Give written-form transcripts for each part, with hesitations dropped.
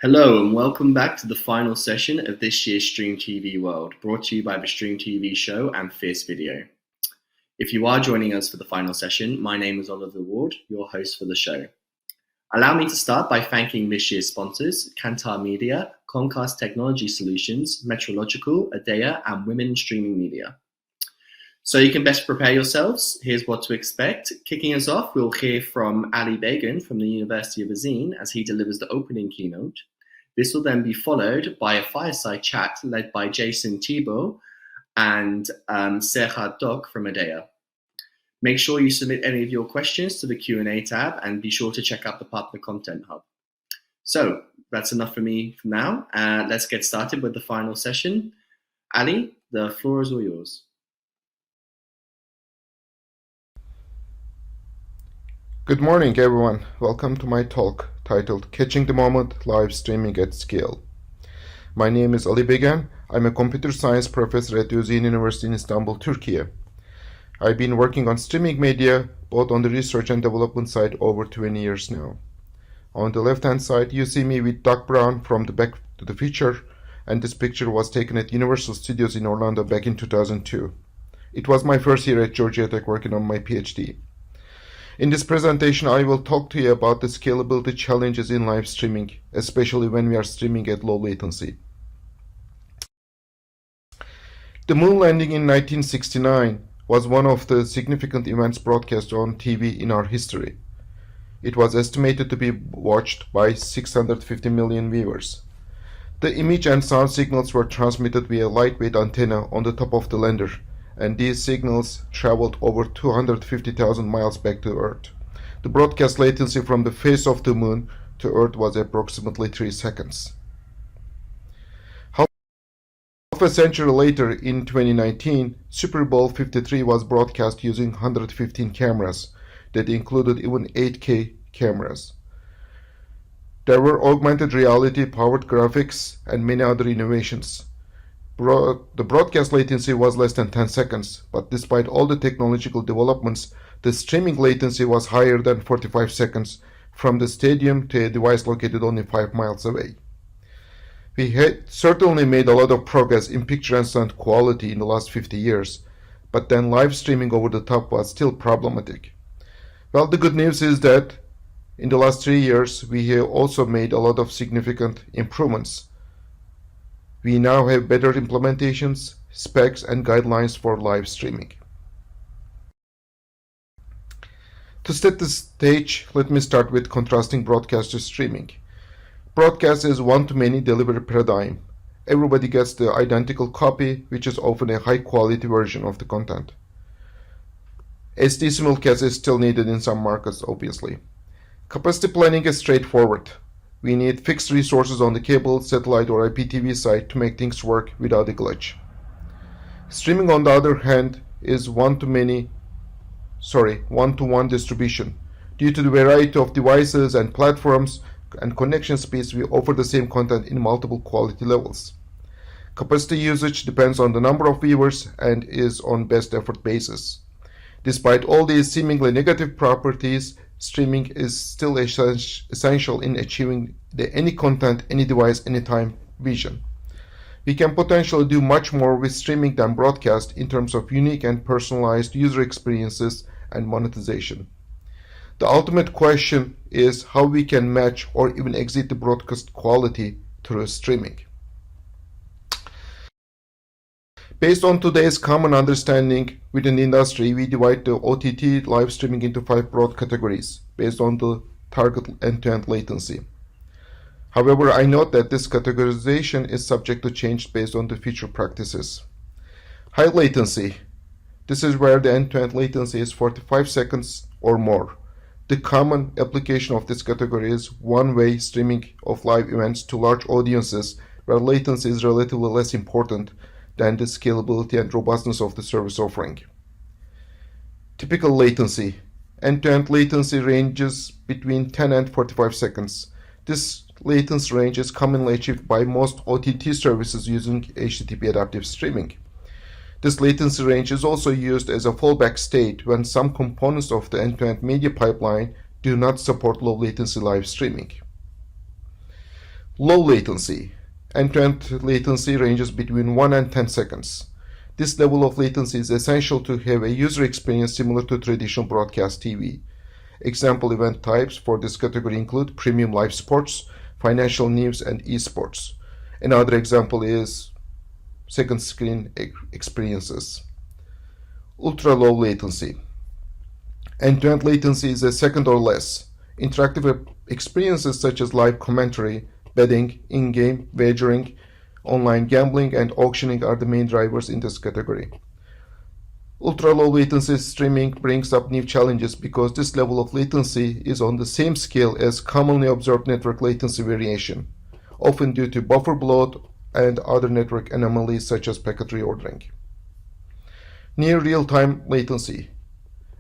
Hello and welcome back to the final session of this year's StreamTV World, brought to you by the StreamTV show and Fierce Video. If you are joining us for the final session, my name is Oliver Ward, your host for the show. Allow me to start by thanking this year's sponsors, Kantar Media, Comcast Technology Solutions, Metrological, Adea, and Women Streaming Media. So you can best prepare yourselves. Here's what to expect. Kicking us off, we'll hear from Ali Began from the University of Azin as he delivers the opening keynote. This will then be followed by a fireside chat led by Jason Thibault and Serhat Dok from Adea. Make sure you submit any of your questions to the Q&A tab and be sure to check out the Partner Content Hub. So that's enough for me for now. Let's get started with the final session. Ali, the floor is all yours. Good morning, everyone. Welcome to my talk titled Catching the Moment Live Streaming at Scale. My name is Ali Began. I'm a computer science professor at Özyeğin University in Istanbul, Turkey. I've been working on streaming media both on the research and development side over 20 years now. On the left-hand side, you see me with Doc Brown from the Back to the Future, and this picture was taken at Universal Studios in Orlando back in 2002. It was my first year at Georgia Tech working on my PhD. In this presentation, I will talk to you about the scalability challenges in live streaming, especially when we are streaming at low latency. The moon landing in 1969 was one of the significant events broadcast on TV in our history. It was estimated to be watched by 650 million viewers. The image and sound signals were transmitted via lightweight antenna on the top of the lander, and these signals traveled over 250,000 miles back to Earth. The broadcast latency from the face of the moon to Earth was approximately 3 seconds. Half a century later, in 2019, Super Bowl 53 was broadcast using 115 cameras that included even 8K cameras. There were augmented reality, powered graphics, and many other innovations. The broadcast latency was less than 10 seconds, but despite all the technological developments, the streaming latency was higher than 45 seconds from the stadium to a device located only 5 miles away. We had certainly made a lot of progress in picture and sound quality in the last 50 years, but then live streaming over the top was still problematic. Well, the good news is that in the last 3 years, we have also made a lot of significant improvements. We now have better implementations, specs, and guidelines for live streaming. To set the stage, let me start with contrasting broadcast to streaming. Broadcast is one-to-many delivery paradigm. Everybody gets the identical copy, which is often a high-quality version of the content. SD simulcast is still needed in some markets, obviously. Capacity planning is straightforward. We need fixed resources on the cable, satellite, or IPTV side to make things work without a glitch. Streaming, on the other hand, is one-to-one distribution. Due to the variety of devices and platforms and connection speeds, we offer the same content in multiple quality levels. Capacity usage depends on the number of viewers and is on best effort basis. Despite all these seemingly negative properties, streaming is still essential in achieving the any content, any device, anytime vision. We can potentially do much more with streaming than broadcast in terms of unique and personalized user experiences and monetization. The ultimate question is how we can match or even exceed the broadcast quality through streaming. Based on today's common understanding within the industry, we divide the OTT live streaming into 5 broad categories based on the target end-to-end latency. However, I note that this categorization is subject to change based on the future practices. High latency. This is where the end-to-end latency is 45 seconds or more. The common application of this category is one-way streaming of live events to large audiences where latency is relatively less important than the scalability and robustness of the service offering. Typical latency. End-to-end latency ranges between 10 and 45 seconds. This latency range is commonly achieved by most OTT services using HTTP adaptive streaming. This latency range is also used as a fallback state when some components of the end-to-end media pipeline do not support low latency live streaming. Low latency. End-to-end latency ranges between 1 and 10 seconds. This level of latency is essential to have a user experience similar to traditional broadcast TV. Example event types for this category include premium live sports, financial news, and esports. Another example is second screen experiences. Ultra-low latency. End-to-end latency is a second or less. Interactive experiences such as live commentary, betting, in-game wagering, online gambling, and auctioning are the main drivers in this category. Ultra-low latency streaming brings up new challenges because this level of latency is on the same scale as commonly observed network latency variation, often due to buffer bloat and other network anomalies such as packet reordering. Near real-time latency.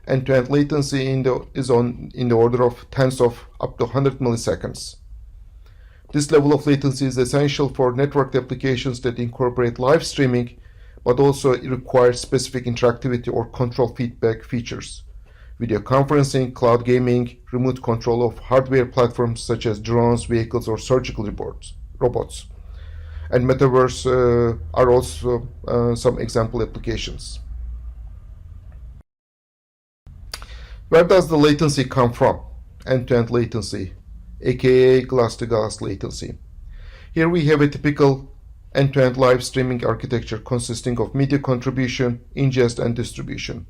End-to-end latency is in the order of tens of up to 100 milliseconds. This level of latency is essential for networked applications that incorporate live streaming, but also require specific interactivity or control feedback features. Video conferencing, cloud gaming, remote control of hardware platforms such as drones, vehicles, or surgical robots. And metaverse are also some example applications. Where does the latency come from? End-to-end latency, aka glass-to-glass latency. Here we have a typical end-to-end live streaming architecture consisting of media contribution, ingest, and distribution.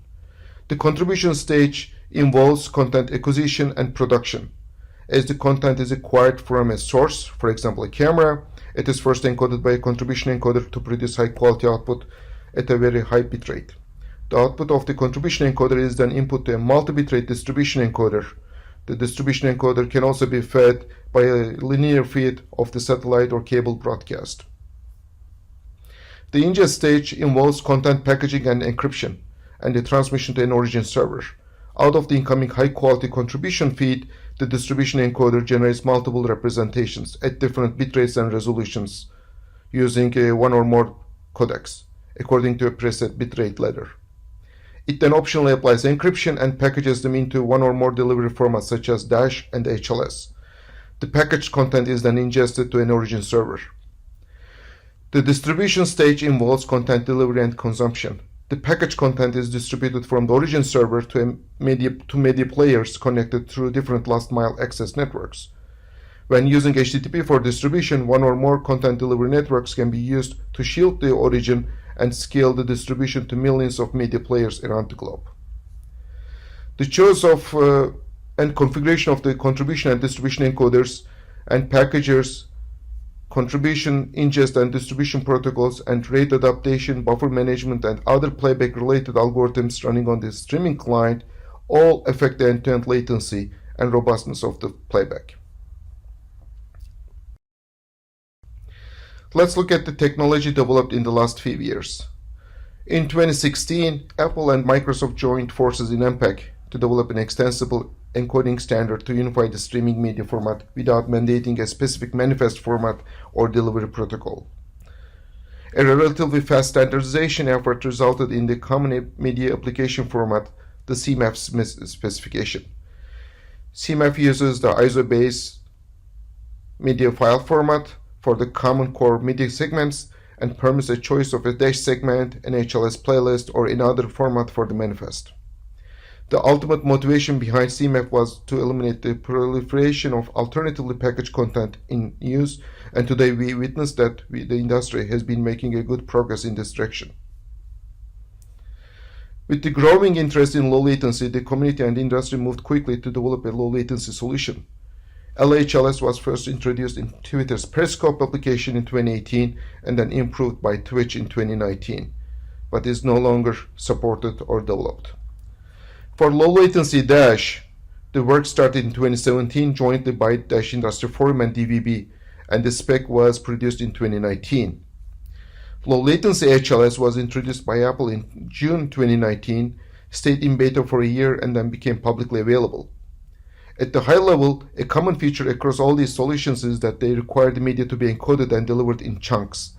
The contribution stage involves content acquisition and production. As the content is acquired from a source, for example a camera, it is first encoded by a contribution encoder to produce high-quality output at a very high bitrate. The output of the contribution encoder is then input to a multi-bitrate distribution encoder. The distribution encoder can also be fed by a linear feed of the satellite or cable broadcast. The ingest stage involves content packaging and encryption, and the transmission to an origin server. Out of the incoming high-quality contribution feed, the distribution encoder generates multiple representations at different bitrates and resolutions using one or more codecs, according to a preset bitrate ladder. It then optionally applies encryption and packages them into one or more delivery formats such as Dash and HLS. The packaged content is then ingested to an origin server. The distribution stage involves content delivery and consumption. The packaged content is distributed from the origin server to media players connected through different last-mile access networks. When using HTTP for distribution, one or more content delivery networks can be used to shield the origin and scale the distribution to millions of media players around the globe. The choice of and configuration of the contribution and distribution encoders and packagers, contribution, ingest, and distribution protocols, and rate adaptation, buffer management, and other playback-related algorithms running on the streaming client all affect the end-to-end latency and robustness of the playback. Let's look at the technology developed in the last few years. In 2016, Apple and Microsoft joined forces in MPEG to develop an extensible encoding standard to unify the streaming media format without mandating a specific manifest format or delivery protocol. A relatively fast standardization effort resulted in the Common Media Application Format, the CMAF specification. CMAF uses the ISO-based media file format for the common core media segments and permits a choice of a dash segment, an HLS playlist, or another format for the manifest. The ultimate motivation behind CMAF was to eliminate the proliferation of alternatively packaged content in use, and today we witness that the industry has been making a good progress in this direction. With the growing interest in low latency, the community and industry moved quickly to develop a low latency solution. LHLS was first introduced in Twitter's Periscope application in 2018 and then improved by Twitch in 2019, but is no longer supported or developed. For low latency Dash, the work started in 2017 jointly by Dash Industry Forum and DVB, and the spec was produced in 2019. Low latency HLS was introduced by Apple in June 2019, stayed in beta for a year, and then became publicly available. At the high level, a common feature across all these solutions is that they require the media to be encoded and delivered in chunks.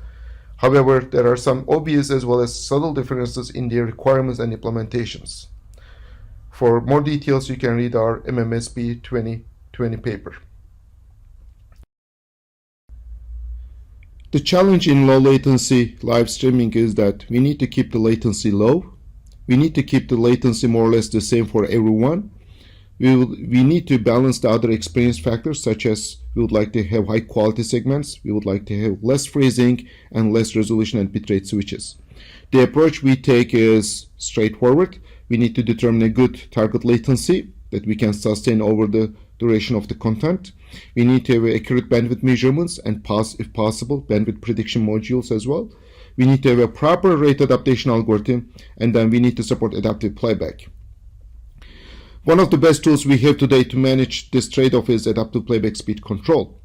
However, there are some obvious as well as subtle differences in their requirements and implementations. For more details, you can read our MMSB 2020 paper. The challenge in low latency live streaming is that we need to keep the latency low. We need to keep the latency more or less the same for everyone. We need to balance the other experience factors, such as we would like to have high quality segments, we would like to have less freezing and less resolution and bitrate switches. The approach we take is straightforward. We need to determine a good target latency that we can sustain over the duration of the content. We need to have accurate bandwidth measurements and, if possible, bandwidth prediction modules as well. We need to have a proper rate adaptation algorithm, and then we need to support adaptive playback. One of the best tools we have today to manage this trade-off is adaptive playback speed control.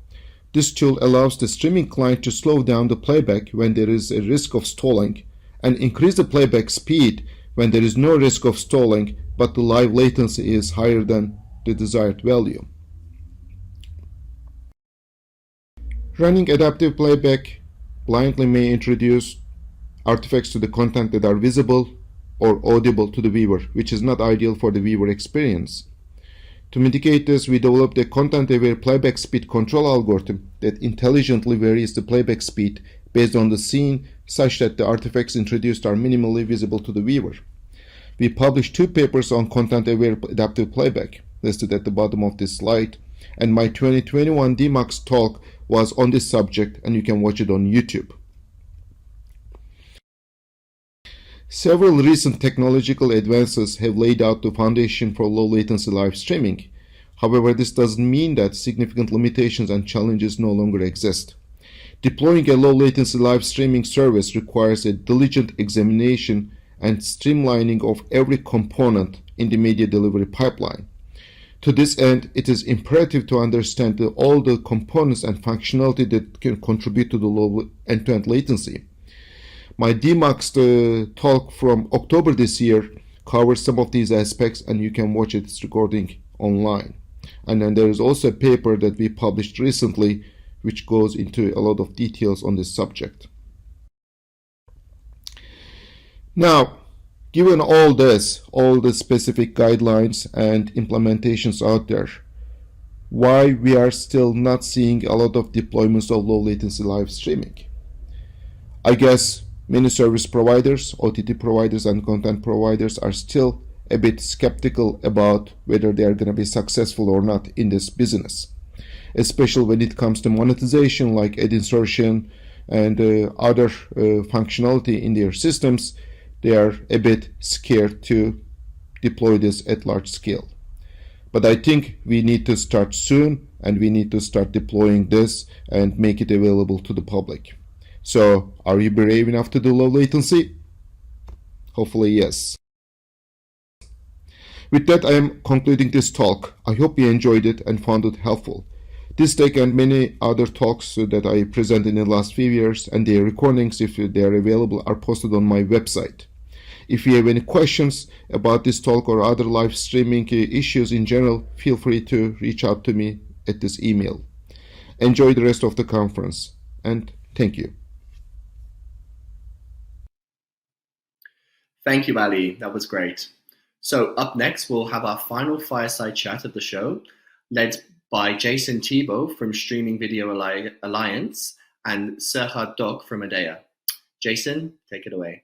This tool allows the streaming client to slow down the playback when there is a risk of stalling and increase the playback speed when there is no risk of stalling but the live latency is higher than the desired value. Running adaptive playback blindly may introduce artifacts to the content that are visible or audible to the viewer, which is not ideal for the viewer experience. To mitigate this, we developed a content-aware playback speed control algorithm that intelligently varies the playback speed based on the scene such that the artifacts introduced are minimally visible to the viewer. We published 2 papers on content-aware adaptive playback, listed at the bottom of this slide, and my 2021 DMAX talk was on this subject, and you can watch it on YouTube. Several recent technological advances have laid out the foundation for low latency live streaming. However, this doesn't mean that significant limitations and challenges no longer exist. Deploying a low latency live streaming service requires a diligent examination and streamlining of every component in the media delivery pipeline. To this end, it is imperative to understand all the components and functionality that can contribute to the low end-to-end latency. My DMAX talk from October this year covers some of these aspects, and you can watch its recording online. And then there is also a paper that we published recently which goes into a lot of details on this subject. Now, given all this, all the specific guidelines and implementations out there, why we are still not seeing a lot of deployments of low latency live streaming? I guess many service providers, OTT providers, and content providers are still a bit skeptical about whether they are going to be successful or not in this business, especially when it comes to monetization like ad insertion and other functionality in their systems. They are a bit scared to deploy this at large scale. But I think we need to start soon, and we need to start deploying this and make it available to the public. So, are you brave enough to do low latency? Hopefully, yes. With that, I am concluding this talk. I hope you enjoyed it and found it helpful. This talk and many other talks that I presented in the last few years and their recordings, if they are available, are posted on my website. If you have any questions about this talk or other live streaming issues in general, feel free to reach out to me at this email. Enjoy the rest of the conference, and thank you. Thank you, Ali. That was great. So up next, we'll have our final fireside chat of the show, led by Jason Thibault from Streaming Video Alliance and Serhat Dog from Adea. Jason, take it away.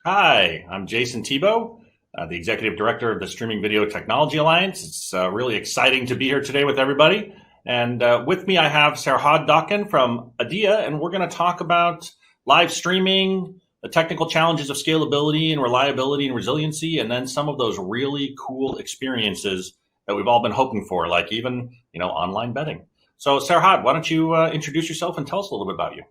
Hi, I'm Jason Thibault, the Executive Director of the Streaming Video Technology Alliance. It's really exciting to be here today with everybody. And with me, I have Serhat Dog from Adea, and we're going to talk about live streaming, the technical challenges of scalability and reliability and resiliency, and then some of those really cool experiences that we've all been hoping for, like even, online betting. So Serhat, why don't you introduce yourself and tell us a little bit about you?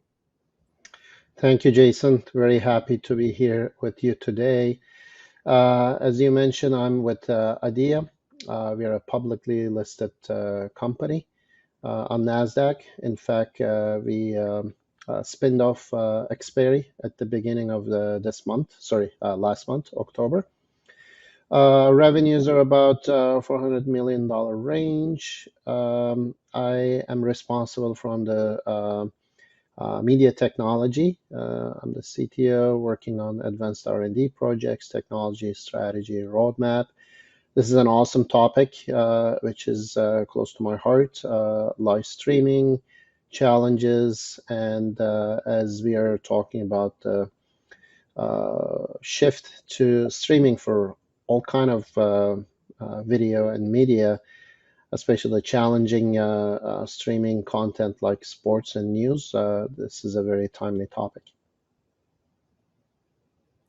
Thank you, Jason. Very happy to be here with you today. As you mentioned, I'm with Adea. We are a publicly listed company on NASDAQ. In fact, we spinned off Xperi at the beginning of last month, October. Revenues are about $400 million range. I am responsible from the media technology. I'm the CTO working on advanced R&D projects, technology, strategy, roadmap. This is an awesome topic, which is close to my heart. Live streaming, challenges, and as we are talking about the shift to streaming for all kind of video and media, especially the challenging streaming content like sports and news, this is a very timely topic.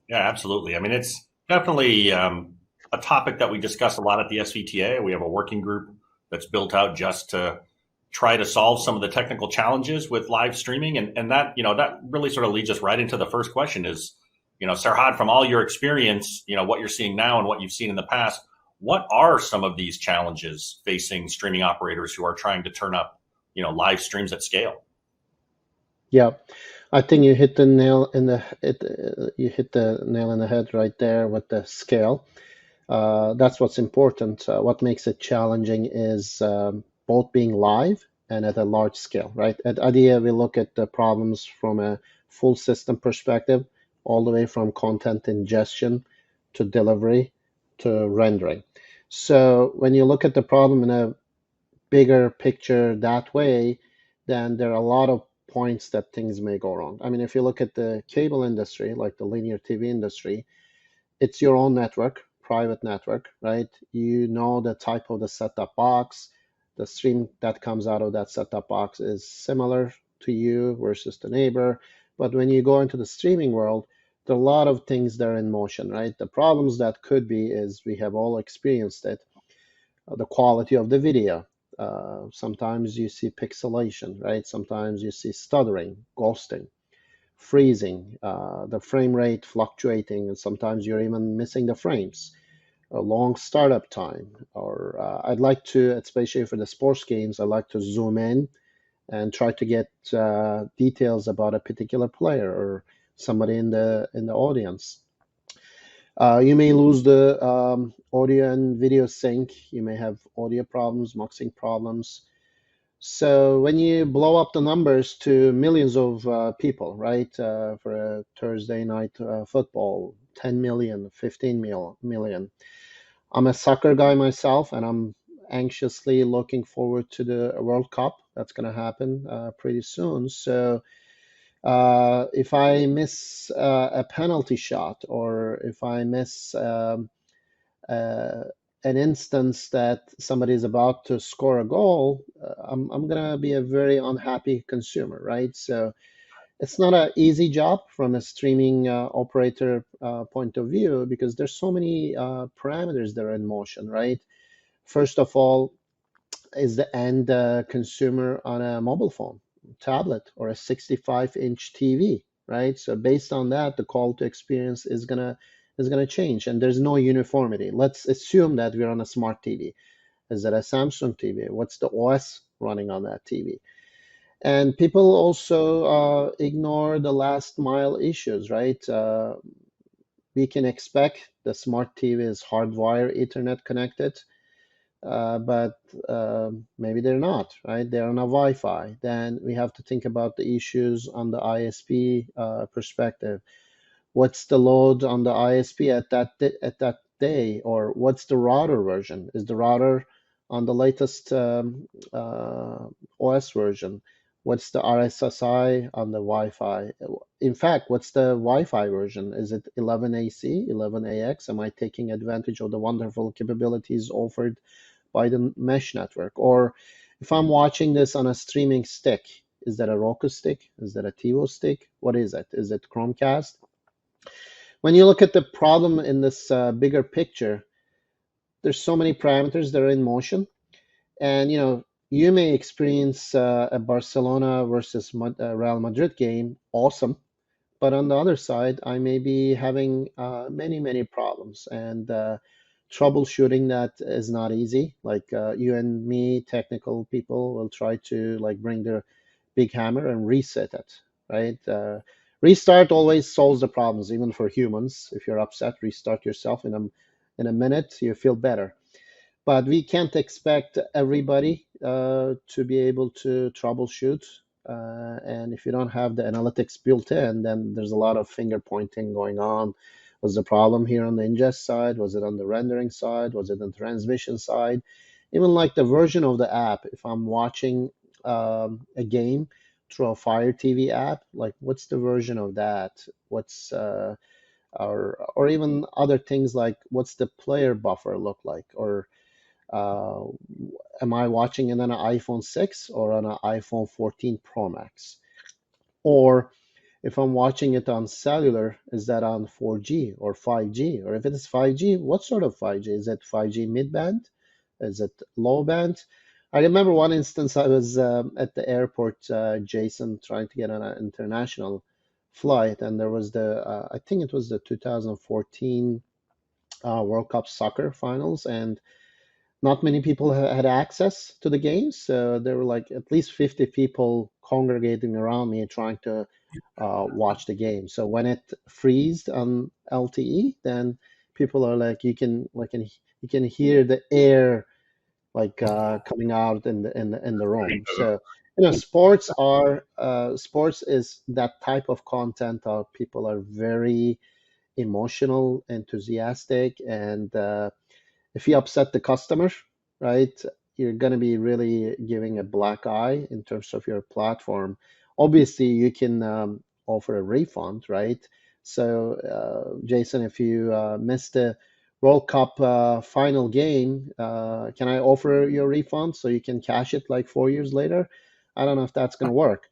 Yeah, absolutely. I mean, it's definitely a topic that we discuss a lot at the SVTA. We have a working group that's built out just to try to solve some of the technical challenges with live streaming. And that, that really sort of leads us right into the first question is, Serhad, from all your experience, what you're seeing now and what you've seen in the past, what are some of these challenges facing streaming operators who are trying to turn up, live streams at scale? Yeah, I think you hit the nail in the head right there with the scale. That's what's important. What makes it challenging is both being live and at a large scale, right? At IDEA, we look at the problems from a full system perspective, all the way from content ingestion to delivery to rendering. So when you look at the problem in a bigger picture that way, then there are a lot of points that things may go wrong. I mean, if you look at the cable industry, like the linear TV industry, it's your own network, private network, right? You know the type of the set-top box, the stream that comes out of that set-top box is similar to you versus the neighbor. But when you go into the streaming world, there are a lot of things that are in motion, right? The problems that could be is we have all experienced it, the quality of the video. Sometimes you see pixelation, right? Sometimes you see stuttering, ghosting, freezing, the frame rate fluctuating, and sometimes you're even missing the frames, a long startup time. Or I'd like to, especially for the sports games, I like to zoom in and try to get details about a particular player or somebody in the audience. You may lose the audio and video sync. You may have audio problems, muxing problems. So when you blow up the numbers to millions of people, right, for a Thursday night football, 10 million, 15 million. I'm a soccer guy myself, and I'm anxiously looking forward to the World Cup. That's going to happen pretty soon. So if I miss a penalty shot, or if I miss an instance that somebody is about to score a goal, I'm going to be a very unhappy consumer, right? So it's not an easy job from a streaming operator point of view, because there's so many parameters that are in motion, right? First of all, is the end consumer on a mobile phone, tablet, or a 65-inch TV, right? So based on that, the call to experience is gonna change, and there's no uniformity. Let's assume that we're on a smart TV. Is that a Samsung TV? What's the OS running on that TV? And people also ignore the last mile issues, right? We can expect the smart TV is hardwire Ethernet connected, but maybe they're not, right? They're on a Wi-Fi. Then we have to think about the issues on the ISP perspective. What's the load on the ISP at that day, or what's the router version? Is the router on the latest OS version? What's the RSSI on the Wi-Fi? In fact, what's the Wi-Fi version? Is it 11AC, 11AX? Am I taking advantage of the wonderful capabilities offered by the mesh network? Or if I'm watching this on a streaming stick, is that a Roku stick? Is that a TiVo stick? What is it? Is it Chromecast? When you look at the problem in this bigger picture, there's so many parameters that are in motion, and you may experience a Barcelona versus Real Madrid game, awesome, but on the other side, I may be having many problems, and troubleshooting that is not easy. Like you and me, technical people, will try to bring their big hammer and reset it, right? Restart always solves the problems, even for humans. If you're upset, restart yourself in a minute, you feel better. But we can't expect everybody to be able to troubleshoot. And if you don't have the analytics built in, then there's a lot of finger pointing going on. Was the problem here on the ingest side? Was it on the rendering side? Was it on the transmission side? Even like the version of the app, if I'm watching a game through a Fire TV app? Like, what's the version of that? What's or even other things like what's the player buffer look like? Or uh, am I watching it on an iPhone 6 or on an iPhone 14 Pro Max? Or if I'm watching it on cellular, is that on 4G or 5G? Or if it is 5G, what sort of 5G? Is it 5G mid-band? Is it low band? I remember one instance I was at the airport, Jason, trying to get on an international flight, and there was I think it was the 2014 World Cup soccer finals, and not many people had access to the games. So there were like at least 50 people congregating around me trying to watch the game. So when it freezed on LTE, then people are like, you can hear the air like coming out in the room. So sports is that type of content. People are very emotional, enthusiastic, and if you upset the customer, right, you're going to be really giving a black eye in terms of your platform. Obviously, you can offer a refund, right? So, Jason, if you missed the World Cup final game, can I offer you a refund so you can cash it like 4 years later? I don't know if that's going to work.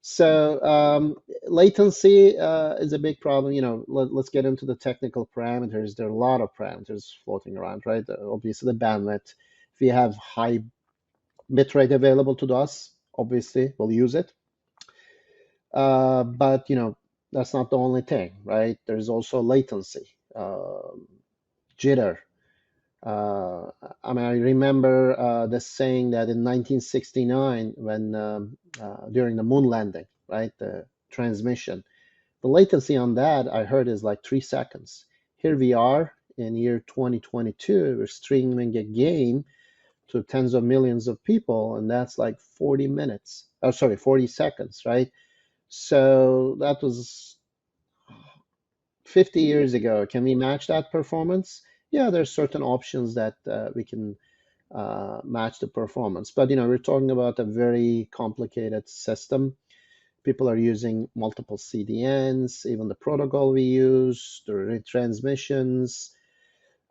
So latency is a big problem. Let's get into the technical parameters. There are a lot of parameters floating around, right? Obviously, the bandwidth. If you have high bitrate available to us, obviously we'll use it. But that's not the only thing, right? There's also latency, jitter. I mean, I remember the saying that in 1969, when during the moon landing, right, the transmission, the latency on that I heard is like 3 seconds. Here we are in year 2022, we're streaming a game to tens of millions of people, and that's like 40 minutes. Oh, sorry, 40 seconds, right? So that was 50 years ago. Can we match that performance? Yeah, there's certain options that we can match the performance. But we're talking about a very complicated system. People are using multiple CDNs, even the protocol we use, the retransmissions.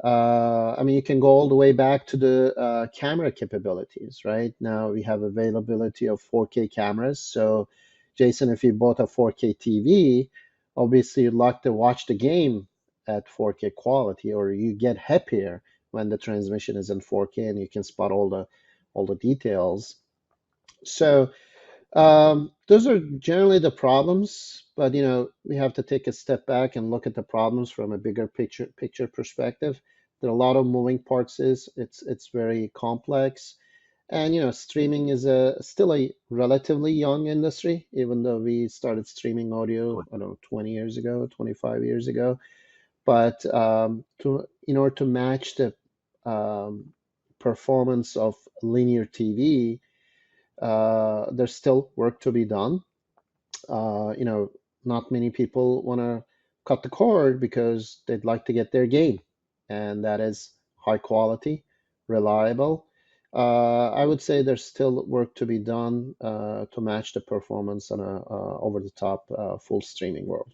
I mean, you can go all the way back to the camera capabilities, right? Now we have availability of 4K cameras. So, Jason, if you bought a 4K TV, obviously you'd like to watch the game at 4K quality, or you get happier when the transmission is in 4K and you can spot all the details. So those are generally the problems, but we have to take a step back and look at the problems from a bigger picture perspective. There are a lot of moving parts. It's very complex, and streaming is still a relatively young industry, even though we started streaming audio, I don't know, 20 years ago, 25 years ago. But in order to match the performance of linear TV, there's still work to be done. Not many people want to cut the cord because they'd like to get their game, and that is high quality, reliable. I would say there's still work to be done to match the performance on a over-the-top full streaming world.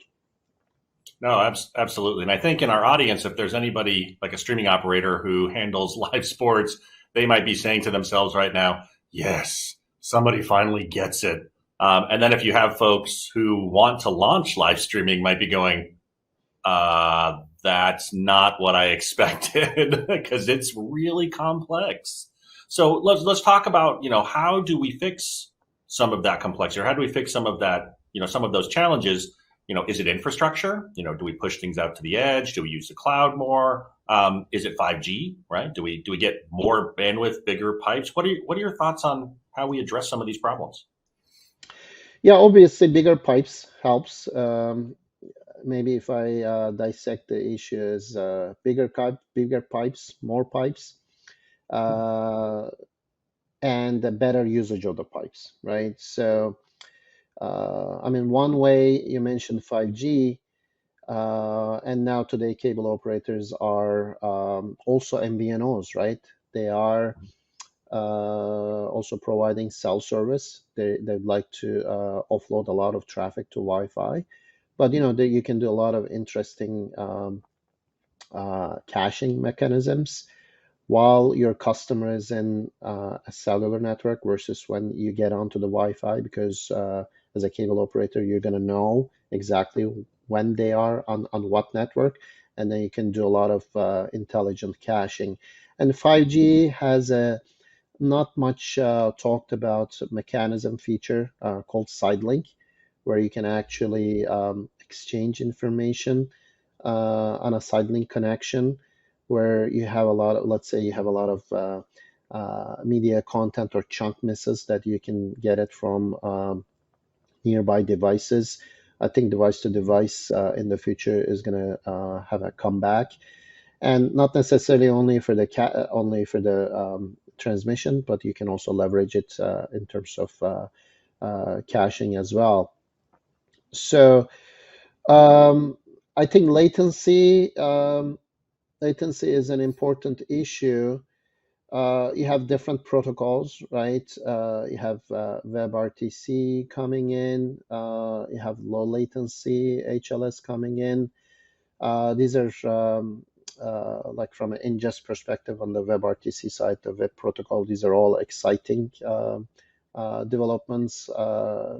No, absolutely. And I think in our audience, if there's anybody like a streaming operator who handles live sports, they might be saying to themselves right now, yes, somebody finally gets it. And then if you have folks who want to launch live streaming, might be going, that's not what I expected because it's really complex. So let's talk about, how do we fix some of that complexity, or how do we fix some of that, some of those challenges? Is it infrastructure? Do we push things out to the edge? Do we use the cloud more? Is it 5G? Right? Do we get more bandwidth, bigger pipes? What are your thoughts on how we address some of these problems? Yeah, obviously bigger pipes helps. Maybe if I dissect the issues, bigger pipes, more pipes, and a better usage of the pipes, right? So, I mean, one way you mentioned 5G, and now today cable operators are also MVNOs, right? They are also providing cell service. They'd like to offload a lot of traffic to Wi-Fi, but you can do a lot of interesting caching mechanisms while your customer is in a cellular network versus when you get onto the Wi-Fi, because as a cable operator, you're going to know exactly when they are on what network, and then you can do a lot of intelligent caching. And 5G has a not much talked about mechanism feature called sidelink, where you can actually exchange information on a sidelink connection, where you have a lot of, let's say you have a lot of media content or chunk misses that you can get it from nearby devices. I think device to device in the future is going to have a comeback, and not necessarily only for the transmission, but you can also leverage it in terms of caching as well. So I think latency is an important issue. You have different protocols, right? You have WebRTC coming in. You have low latency HLS coming in. These are like from an ingest perspective on the WebRTC side, the web protocol. These are all exciting developments.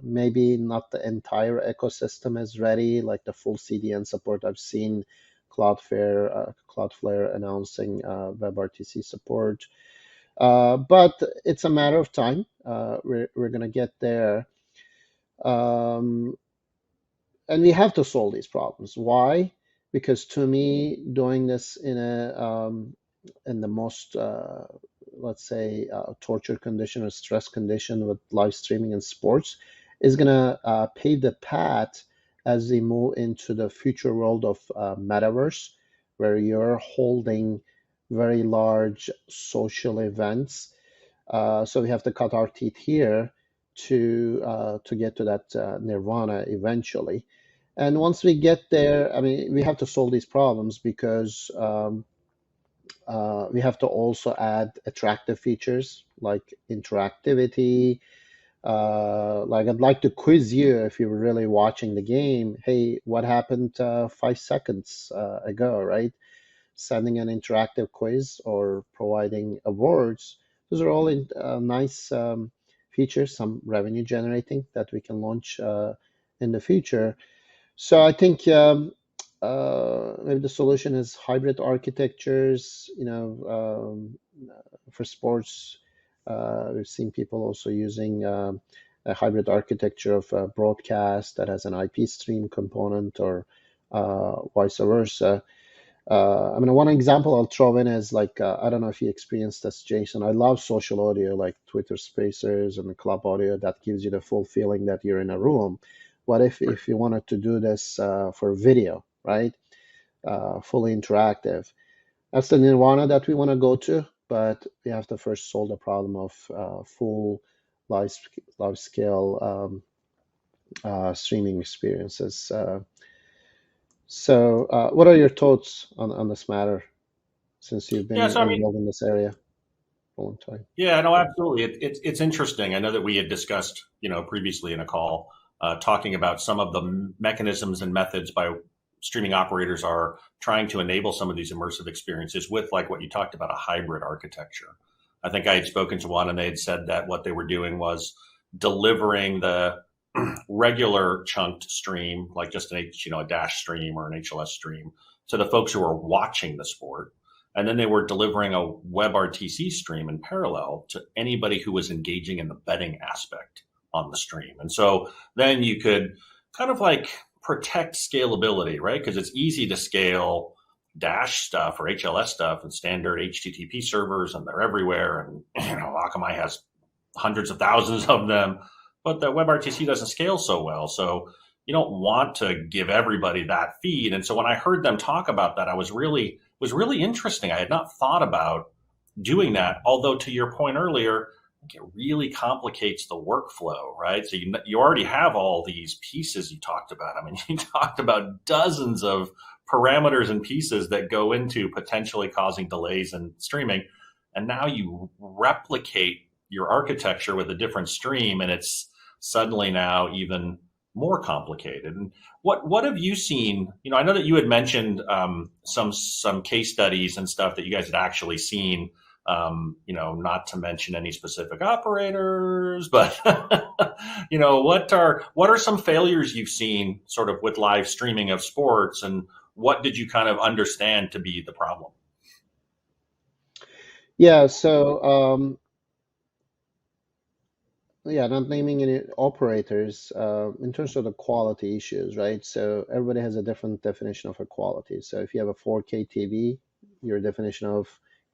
Maybe not the entire ecosystem is ready, like the full CDN support. I've seen Cloudflare announcing WebRTC support. But it's a matter of time. We're going to get there. And we have to solve these problems. Why? Because to me, doing this in the most, let's say, torture condition or stress condition with live streaming and sports is going to pave the path as we move into the future world of metaverse, where you're holding very large social events. So we have to cut our teeth here to get to that nirvana eventually. And once we get there, I mean, we have to solve these problems because we have to also add attractive features like interactivity. Like I'd like to quiz you if you were really watching the game. Hey, what happened 5 seconds ago, right? Sending an interactive quiz or providing awards. Those are all nice features, some revenue generating that we can launch in the future. So I think maybe the solution is hybrid architectures. For sports, we've seen people also using a hybrid architecture of broadcast that has an IP stream component or vice versa. I mean, one example I'll throw in is like, I don't know if you experienced this, Jason. I love social audio like Twitter Spacers and the Club Audio that gives you the full feeling that you're in a room. What if you wanted to do this for video, right? Fully interactive. That's the nirvana that we want to go to, but we have to first solve the problem of full live scale streaming experiences. So what are your thoughts on this matter, since you've been involved in this area for a long time? Yeah, no, absolutely. It's interesting. I know that we had discussed, previously in a call, talking about some of the mechanisms and methods by streaming operators are trying to enable some of these immersive experiences with, like what you talked about, a hybrid architecture. I think I had spoken to one and they had said that what they were doing was delivering the regular chunked stream, like just a dash stream or an HLS stream, to the folks who are watching the sport. And then they were delivering a WebRTC stream in parallel to anybody who was engaging in the betting aspect on the stream. And so then you could kind of like protect scalability, right? Because it's easy to scale dash stuff or HLS stuff and standard HTTP servers, and they're everywhere. And Akamai has hundreds of thousands of them, but the WebRTC doesn't scale so well. So you don't want to give everybody that feed. And so when I heard them talk about that, it was really interesting. I had not thought about doing that. Although to your point earlier, it really complicates the workflow, right? So you already have all these pieces you talked about. I mean, you talked about dozens of parameters and pieces that go into potentially causing delays in streaming. and now you replicate your architecture with a different stream, and it's suddenly now even more complicated. And what have you seen? I know that you had mentioned some case studies and stuff that you guys had actually seen. Not to mention any specific operators, but what are some failures you've seen sort of with live streaming of sports, and what did you kind of understand to be the problem? Yeah, so not naming any operators, in terms of the quality issues, right? So everybody has a different definition of a quality. So if you have a 4K TV,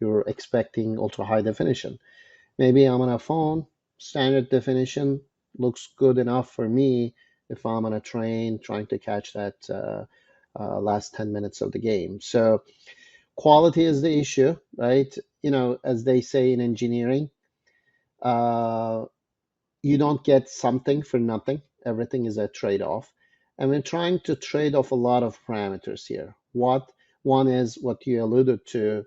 you're expecting ultra high definition. Maybe I'm on a phone, standard definition looks good enough for me if I'm on a train trying to catch that last 10 minutes of the game. So quality is the issue, right? As they say in engineering, you don't get something for nothing. Everything is a trade-off. And we're trying to trade off a lot of parameters here. One is what you alluded to,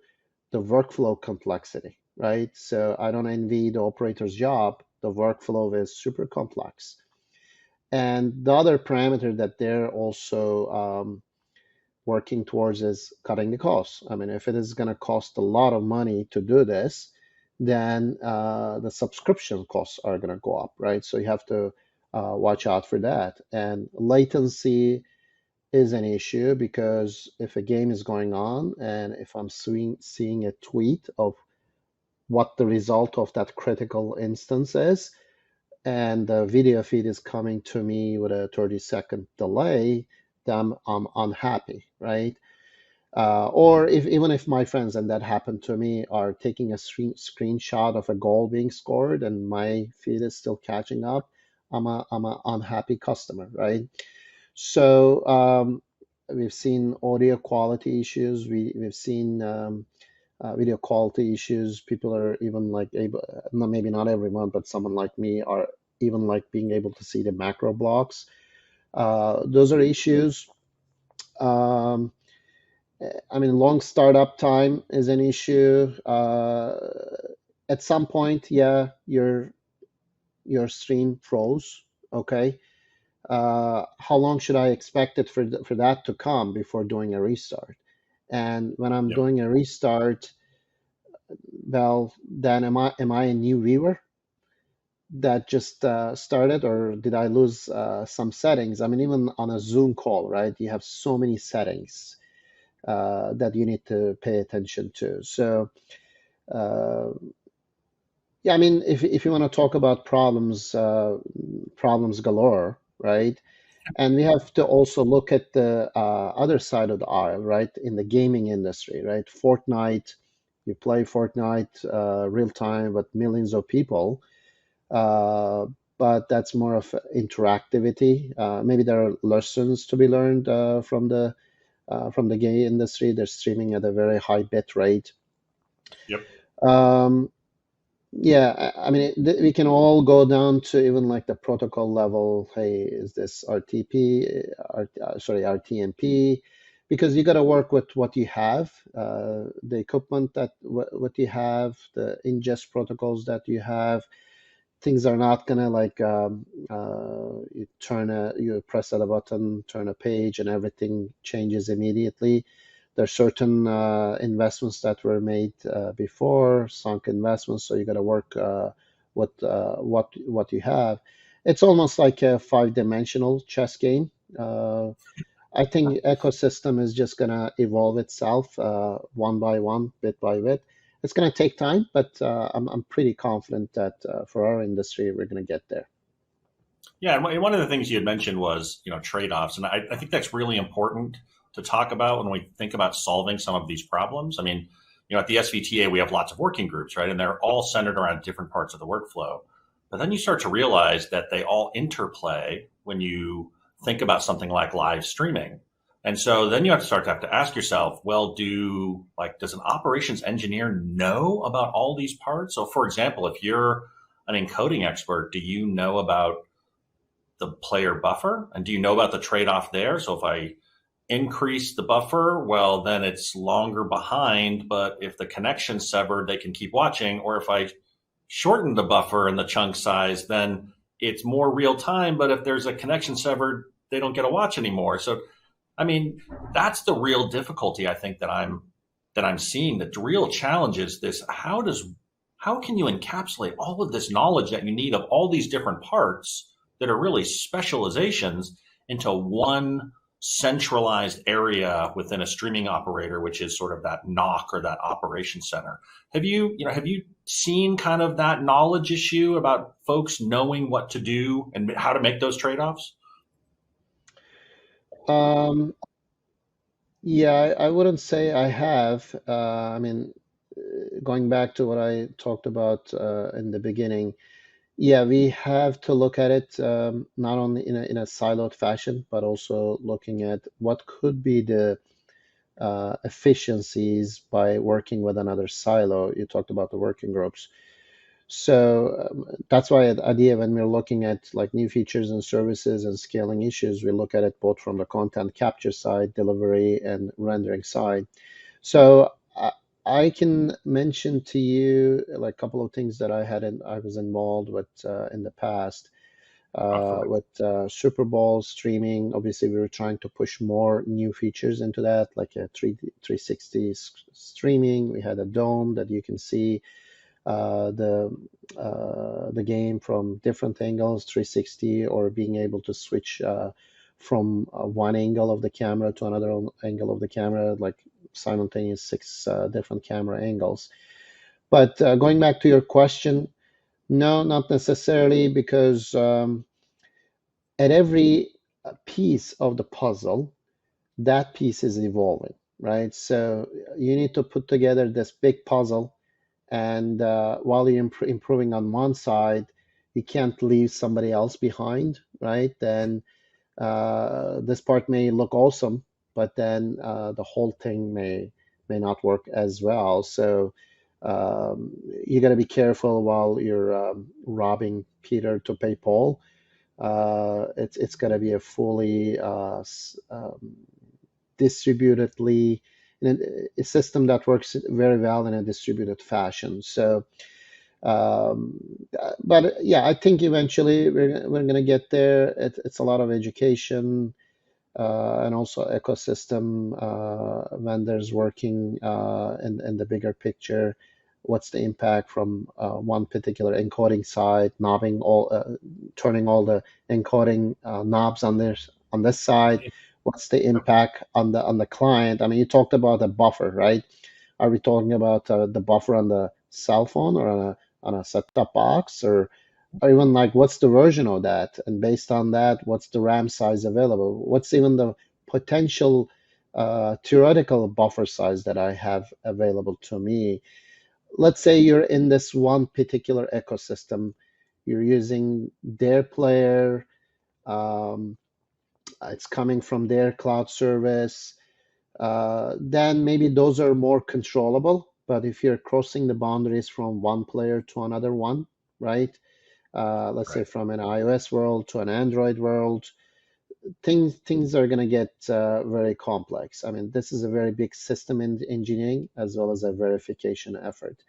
the workflow complexity, right? So I don't envy the operator's job. The workflow is super complex. And the other parameter that they're also working towards is cutting the costs. I mean, if it is going to cost a lot of money to do this, then the subscription costs are going to go up, right? So you have to watch out for that. And latency is an issue, because if a game is going on and if I'm seeing a tweet of what the result of that critical instance is, and the video feed is coming to me with a 30-second delay, then I'm unhappy, right? Or even if my friends, and that happened to me, are taking a screenshot of a goal being scored and my feed is still catching up, I'm a unhappy customer, right? So we've seen audio quality issues. We've seen video quality issues. People are even like maybe not everyone, but someone like me are even like being able to see the macro blocks. Those are issues. I mean, long startup time is an issue. At some point, yeah, your stream froze. Okay. How long should I expect it for that to come before doing a restart? And when I'm doing a restart, well, then am I a new viewer that just started, or did I lose some settings? I mean, even on a Zoom call, right? You have so many settings that you need to pay attention to. So, yeah, I mean, if you want to talk about problems galore, right? And we have to also look at the other side of the aisle, right? In the gaming industry, right? Fortnite, you play Fortnite real time with millions of people, but that's more of interactivity. Maybe there are lessons to be learned from the game industry. They're streaming at a very high bit rate. Yep. Yeah, I mean, we can all go down to even like the protocol level. Hey, is this RTMP? Because you got to work with what you have, the equipment that what you have, the ingest protocols that you have. Things are not gonna like you press a button, turn a page, and everything changes immediately. There are certain investments that were made before, sunk investments, so you got to work with what you have. It's almost like a five-dimensional chess game. I think ecosystem is just going to evolve itself one by one, bit by bit. It's going to take time, but I'm pretty confident that for our industry, we're going to get there. Yeah, and one of the things you had mentioned was trade-offs, and I think that's really important to talk about when we think about solving some of these problems. I mean, at the SVTA, we have lots of working groups, right? And they're all centered around different parts of the workflow. But then you start to realize that they all interplay when you think about something like live streaming. And so then you have to ask yourself, well, does an operations engineer know about all these parts? So for example, if you're an encoding expert, do you know about the player buffer? And do you know about the trade-off there? So if I increase the buffer, well, then it's longer behind. But if the connection's severed, they can keep watching. Or if I shorten the buffer and the chunk size, then it's more real time. But if there's a connection severed, they don't get to watch anymore. So, I mean, that's the real difficulty I think that I'm seeing. The real challenge is this: how can you encapsulate all of this knowledge that you need of all these different parts that are really specializations into one centralized area within a streaming operator, which is sort of that NOC or that operation center. Have you seen kind of that knowledge issue about folks knowing what to do and how to make those trade-offs? Yeah, I wouldn't say I have. I mean, going back to what I talked about in the beginning, yeah, we have to look at it not only in a siloed fashion, but also looking at what could be the efficiencies by working with another silo. You talked about the working groups. So that's why the idea when we're looking at like new features and services and scaling issues, we look at it both from the content capture side, delivery, and rendering side. So I can mention to you like a couple of things that I was involved with in the past with Super Bowl streaming. Obviously, we were trying to push more new features into that, like a 360 streaming. We had a dome that you can see the game from different angles, 360, or being able to switch from one angle of the camera to another angle of the camera, like simultaneous 6 different camera angles. But going back to your question, no, not necessarily, because at every piece of the puzzle, that piece is evolving, right? So you need to put together this big puzzle, and while you're improving on one side, you can't leave somebody else behind, right? Then this part may look awesome, but then the whole thing may not work as well. So you got to be careful while you're robbing Peter to pay Paul. It's got to be a fully distributedly in a system that works very well in a distributed fashion. So, but yeah, I think eventually we're going to get there. It's a lot of education and also ecosystem vendors working in the bigger picture. What's the impact from one particular encoding side, turning all the encoding knobs on this side? What's the impact on the client? I mean, you talked about a buffer, right? Are we talking about the buffer on the cell phone or on a set-top box, or even like what's the version of that? And based on that, what's the RAM size available? What's even the potential theoretical buffer size that I have available to me? Let's say you're in this one particular ecosystem, you're using their player, it's coming from their cloud service, then maybe those are more controllable. But if you're crossing the boundaries from one player to another one, right? Let's say from an iOS world to an Android world, things are going to get very complex. I mean, this is a very big system in engineering as well as a verification effort.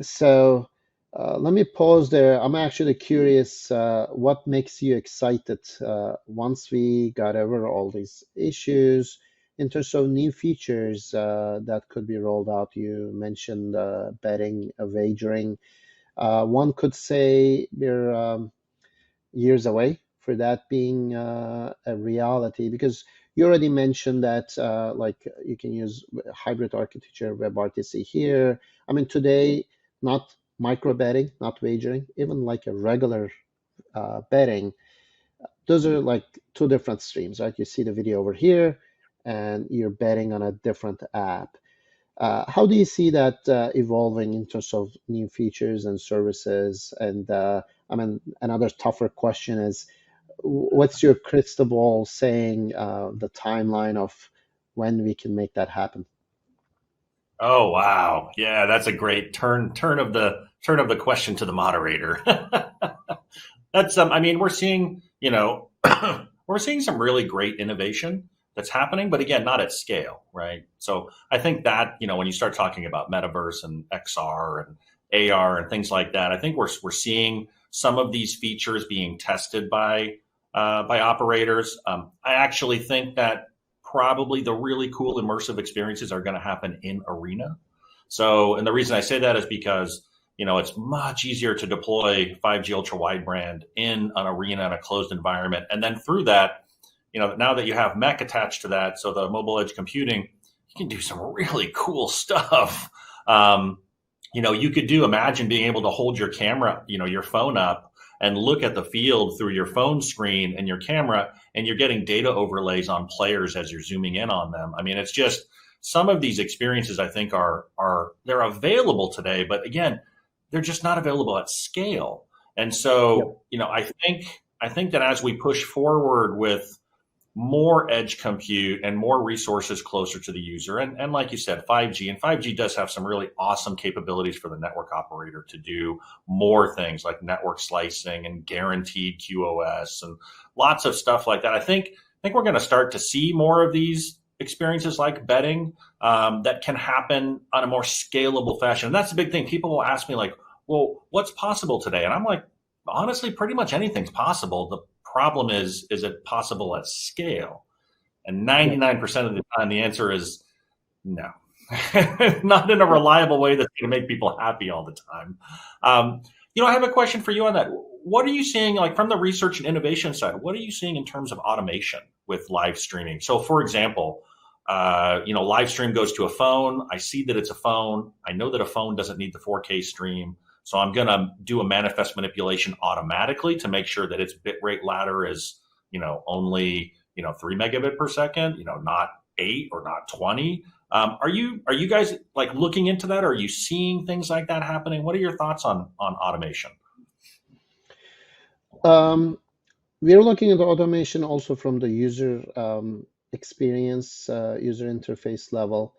So let me pause there. I'm actually curious what makes you excited once we got over all these issues in terms of new features that could be rolled out. You mentioned betting, wagering. One could say we're years away for that being a reality, because you already mentioned that like you can use hybrid architecture, WebRTC here. I mean, today, not micro betting, not wagering, even like a regular betting, those are like two different streams, right? You see the video over here and you're betting on a different app. How do you see that evolving in terms of new features and services? And I mean, another tougher question is, what's your crystal ball saying the timeline of when we can make that happen? Oh wow, yeah, that's a great turn of the question to the moderator. That's I mean, we're seeing we're seeing some really great innovation that's happening, but again, not at scale, right? So I think that, when you start talking about metaverse and XR and AR and things like that, I think we're seeing some of these features being tested by operators. I actually think that probably the really cool immersive experiences are going to happen in arena. So, and the reason I say that is because it's much easier to deploy 5G ultra wideband in an arena in a closed environment, and then through that, now that you have MEC attached to that, so the mobile edge computing, you can do some really cool stuff. You could imagine being able to hold your camera, your phone up and look at the field through your phone screen and your camera, and you're getting data overlays on players as you're zooming in on them. I mean, it's just some of these experiences I think they're available today, but again, they're just not available at scale. And so, I think that as we push forward with more edge compute and more resources closer to the user. And like you said, 5G does have some really awesome capabilities for the network operator to do more things like network slicing and guaranteed QoS and lots of stuff like that. I think we're going to start to see more of these experiences like betting that can happen on a more scalable fashion. And that's the big thing. People will ask me like, well, what's possible today? And I'm like, honestly, pretty much anything's possible. The problem is it possible at scale? And 99% of the time, the answer is no, not in a reliable way that's going to make people happy all the time. I have a question for you on that. What are you seeing, like from the research and innovation side? What are you seeing in terms of automation with live streaming? So, for example, live stream goes to a phone. I see that it's a phone. I know that a phone doesn't need the 4K stream. So I'm going to do a manifest manipulation automatically to make sure that its bitrate ladder is, only, 3 megabit per second, not 8 or not 20. Are you guys like looking into that? Are you seeing things like that happening? What are your thoughts on automation? We're looking at automation also from the user experience, user interface level.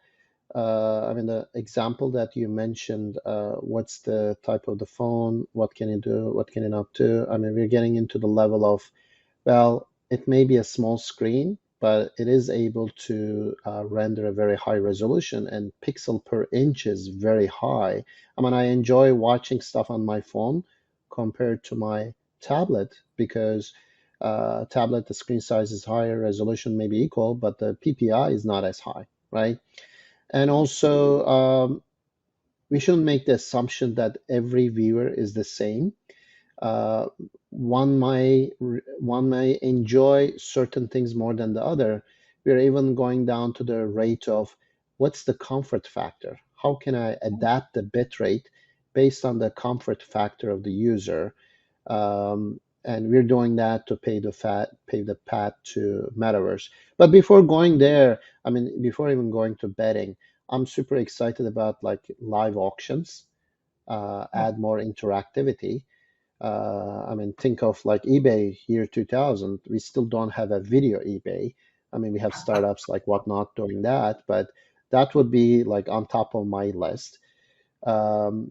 The example that you mentioned, what's the type of the phone, what can it do, what can it not do? We're getting into the level of, well, it may be a small screen, but it is able to render a very high resolution, and pixel per inch is very high. I enjoy watching stuff on my phone compared to my tablet because tablet, the screen size is higher, resolution may be equal, but the PPI is not as high, right? And also, we shouldn't make the assumption that every viewer is the same. One may enjoy certain things more than the other. We're even going down to the rate of what's the comfort factor? How can I adapt the bit rate based on the comfort factor of the user? And we're doing that to pave the path to metaverse. But before going there, before even going to betting, I'm super excited about like live auctions, add more interactivity. Think of like eBay year 2000. We still don't have a video eBay. We have startups like Whatnot doing that, but that would be like on top of my list. Low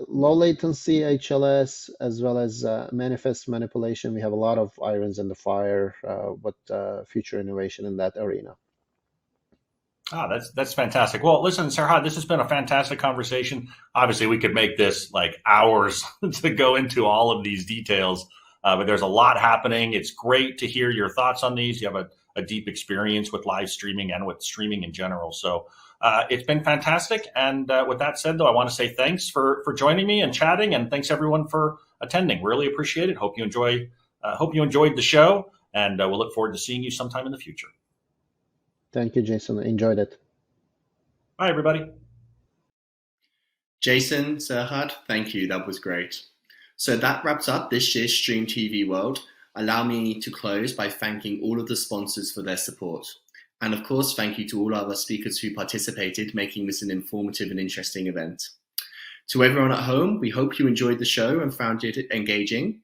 latency HLS as well as manifest manipulation. We have a lot of irons in the fire with future innovation in that arena. That's fantastic. Well, listen, Serhad, this has been a fantastic conversation. Obviously, we could make this like hours to go into all of these details, but there's a lot happening. It's great to hear your thoughts on these. You have a deep experience with live streaming and with streaming in general. So it's been fantastic. And with that said, though, I want to say thanks for joining me and chatting, and thanks everyone for attending. Really appreciate it. Hope you enjoyed the show, and we'll look forward to seeing you sometime in the future. Thank you, Jason. I enjoyed it. Bye, everybody. Jason, Serhad, thank you. That was great. So that wraps up this year's StreamTV World. Allow me to close by thanking all of the sponsors for their support. And of course, thank you to all other speakers who participated, making this an informative and interesting event. To everyone at home, we hope you enjoyed the show and found it engaging.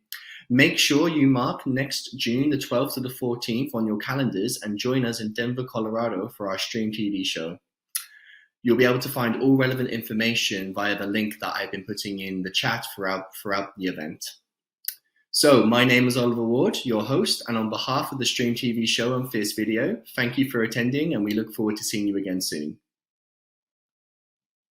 Make sure you mark next June the 12th to the 14th on your calendars and join us in Denver, Colorado for our StreamTV show. You'll be able to find all relevant information via the link that I've been putting in the chat throughout the event. So, my name is Oliver Ward, your host, and on behalf of the StreamTV show and Fierce Video, thank you for attending, and we look forward to seeing you again soon.